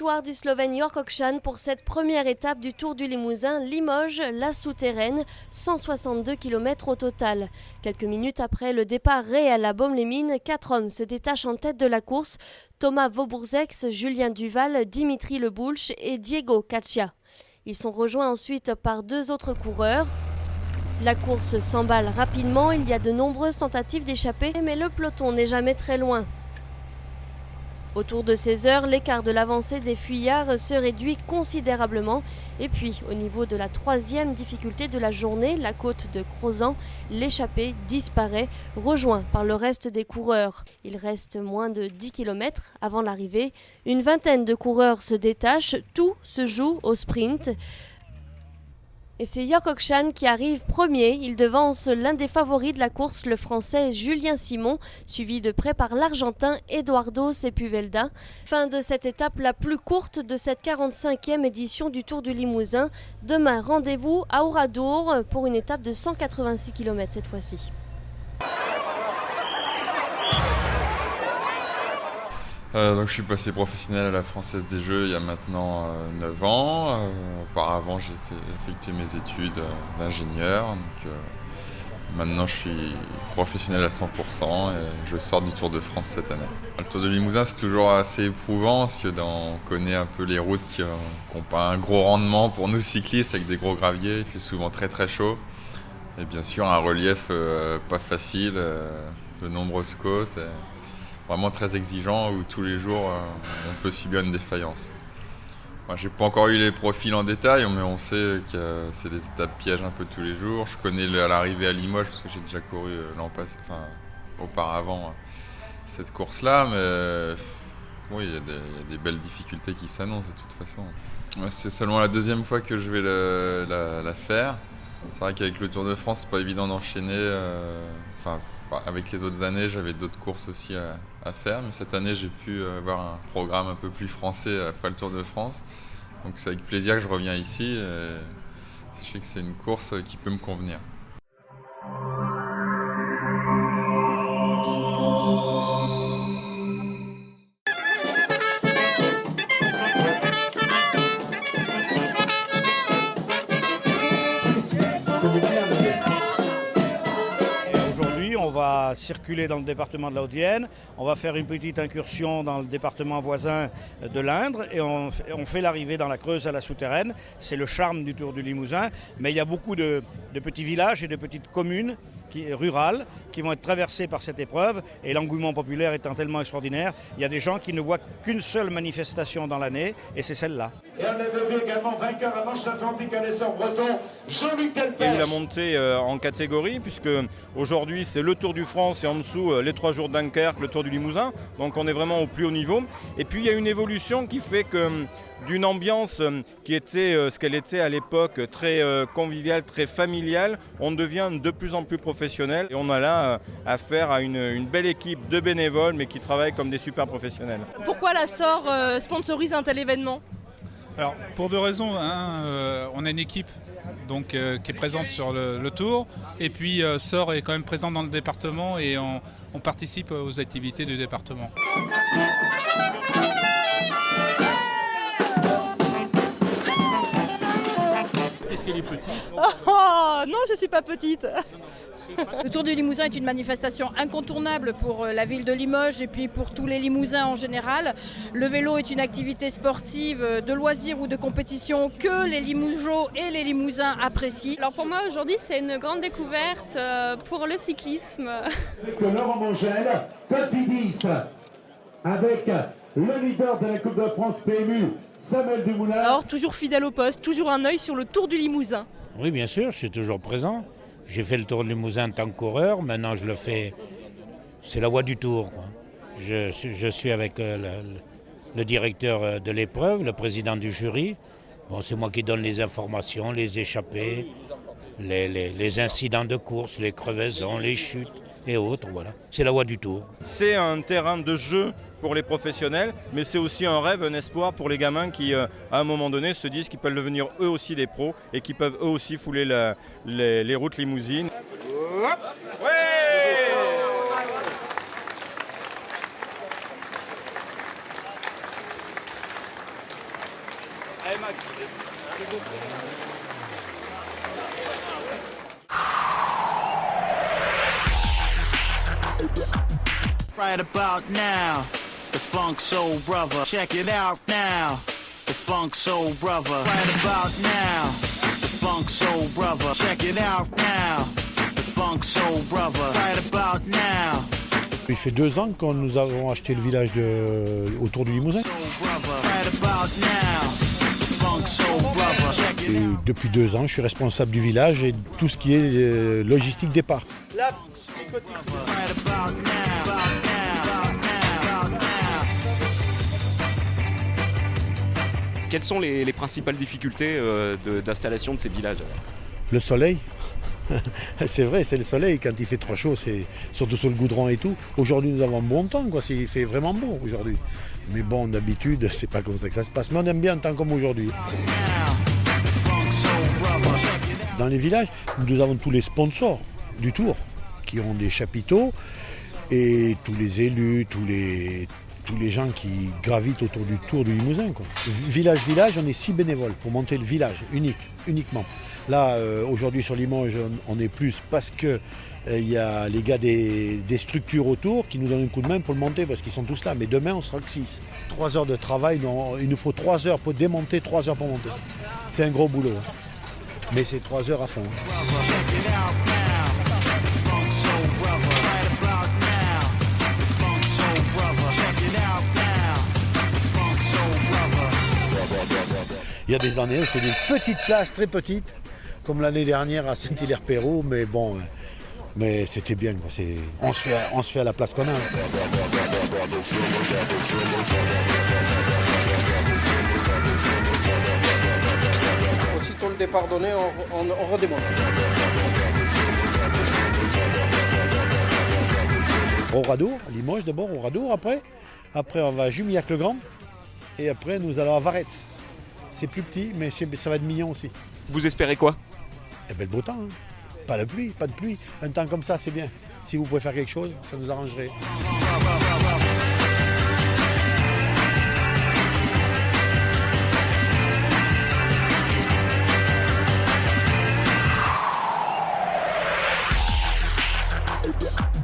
victoire du Slovène Jörg Hoxha pour cette première étape du Tour du Limousin, Limoges-La Souterraine, 162 km au total. Quelques minutes après le départ réel à Baume-les-Mines, 4 hommes se détachent en tête de la course, Thomas Vaubourzex, Julien Duval, Dimitri Leboulch et Diego Caccia. Ils sont rejoints ensuite par 2 autres coureurs. La course s'emballe rapidement, il y a de nombreuses tentatives d'échapper, mais le peloton n'est jamais très loin. Autour de 16 heures, l'écart de l'avancée des fuyards se réduit considérablement. Et puis, au niveau de la 3e difficulté de la journée, la côte de Crozant, l'échappée disparaît, rejoint par le reste des coureurs. Il reste moins de 10 km avant l'arrivée. Une vingtaine de coureurs se détachent, tout se joue au sprint. Et c'est Jörg Hoxha qui arrive premier. Il devance l'un des favoris de la course, le français Julien Simon, suivi de près par l'argentin Eduardo Sepúlveda. Fin de cette étape la plus courte de cette 45e édition du Tour du Limousin. Demain, rendez-vous à Oradour pour une étape de 186 km cette fois-ci. Donc je suis passé professionnel à la Française des Jeux il y a maintenant 9 ans. Auparavant j'ai effectué mes études d'ingénieur. Maintenant je suis professionnel à 100% et je sors du Tour de France cette année. Le Tour de Limousin c'est toujours assez éprouvant parce qu'on connaît un peu les routes qui n'ont pas un gros rendement pour nous cyclistes avec des gros graviers. Il fait souvent très très chaud. Et bien sûr un relief pas facile, de nombreuses côtes. Vraiment très exigeant où tous les jours on peut subir une défaillance. Moi, j'ai pas encore eu les profils en détail, mais on sait que c'est des étapes pièges un peu tous les jours. Je connais à l'arrivée à Limoges parce que j'ai déjà couru auparavant cette course-là, mais oui, il y a des belles difficultés qui s'annoncent de toute façon. C'est seulement la 2e fois que je vais la faire. C'est vrai qu'avec le Tour de France, c'est pas évident d'enchaîner. Avec les autres années, j'avais d'autres courses aussi à faire, mais cette année, j'ai pu avoir un programme un peu plus français après le Tour de France. Donc c'est avec plaisir que je reviens ici. Et je sais que c'est une course qui peut me convenir. On va circuler dans le département de la Haute-Vienne, on va faire une petite incursion dans le département voisin de l'Indre et on fait l'arrivée dans la Creuse à la Souterraine. C'est le charme du Tour du Limousin, mais il y a beaucoup de petits villages et de petites communes rurales qui vont être traversées par cette épreuve et l'engouement populaire étant tellement extraordinaire, il y a des gens qui ne voient qu'une seule manifestation dans l'année et c'est celle-là. Et on avait vu également vainqueur à Manche-Atlantique à l'essor breton, Jean-Luc Delpech. Il y a eu la montée en catégorie puisque aujourd'hui c'est le Tour du France et en dessous les 3 jours de Dunkerque, le Tour du Limousin. Donc on est vraiment au plus haut niveau. Et puis il y a une évolution qui fait que d'une ambiance qui était ce qu'elle était à l'époque, très conviviale, très familiale, on devient de plus en plus professionnel. Et on a là affaire à une belle équipe de bénévoles mais qui travaillent comme des super professionnels. Pourquoi la SOR sponsorise un tel événement ? Alors, pour 2 raisons. On a une équipe qui est présente sur le Tour. Et puis, SOR est quand même présent dans le département et on participe aux activités du département. Est-ce qu'elle est petite ? Oh non, je ne suis pas petite. Le Tour du Limousin est une manifestation incontournable pour la ville de Limoges et puis pour tous les Limousins en général. Le vélo est une activité sportive de loisir ou de compétition que les Limougeaux et les Limousins apprécient. Alors pour moi aujourd'hui c'est une grande découverte pour le cyclisme. Avec Laurent Mongel, Cofidis, avec le leader de la Coupe de France PMU, Samuel Dumoulin. Alors toujours fidèle au poste, toujours un œil sur le Tour du Limousin. Oui bien sûr, je suis toujours présent. J'ai fait le Tour du Limousin en tant que coureur, maintenant je le fais, c'est la voie du Tour, quoi. Je suis avec le directeur de l'épreuve, le président du jury. Bon, c'est moi qui donne les informations, les échappées, les incidents de course, les crevaisons, les chutes et autres, voilà. C'est la voie du Tour. C'est un terrain de jeu pour les professionnels, mais c'est aussi un rêve, un espoir pour les gamins qui, à un moment donné, se disent qu'ils peuvent devenir eux aussi des pros et qui peuvent eux aussi fouler les routes limousines. Right about now, the Funk Soul Brother. Check it out now, the Funk Soul Brother. Right about now, the Funk Soul Brother. Check it out now, the Funk Soul Brother. Right about now. Il fait 2 ans que nous avons acheté le village autour du Limousin. Et depuis 2 ans, je suis responsable du village et de tout ce qui est logistique départ. Quelles sont les principales difficultés d'installation de ces villages? Le soleil. C'est vrai, c'est le soleil. Quand il fait trop chaud, c'est surtout sur le goudron et tout. Aujourd'hui, nous avons un bon temps, quoi. Il fait vraiment beau aujourd'hui. Mais bon, d'habitude, c'est pas comme ça que ça se passe. Mais on aime bien un temps comme aujourd'hui. Dans les villages, nous avons tous les sponsors du Tour qui ont des chapiteaux et tous les élus, tous les gens qui gravitent autour du Tour du Limousin, quoi. Village, on est 6 bénévoles pour monter le village, uniquement. Là, aujourd'hui sur Limoges, on est plus parce que il y a les gars des structures autour qui nous donnent un coup de main pour le monter parce qu'ils sont tous là. Mais demain, on sera que 6. 3 heures de travail, il nous faut 3 heures pour démonter, 3 heures pour monter. C'est un gros boulot. Mais c'est 3 heures à fond. Il y a des années où c'est des petites places, très petites, comme l'année dernière à Saint-Hilaire-Peyraud, mais bon, mais c'était bien, quoi. On se fait à la place qu'on a. Aussitôt le départ donné, on redémarre. Au Radour, à Limoges d'abord, au Radour après on va à Jumillac-le-Grand, et après nous allons à Varetz. C'est plus petit, mais ça va être mignon aussi. Vous espérez quoi? Eh bien, le beau temps. Hein. Pas de pluie. Un temps comme ça, c'est bien. Si vous pouvez faire quelque chose, ça nous arrangerait. Yeah.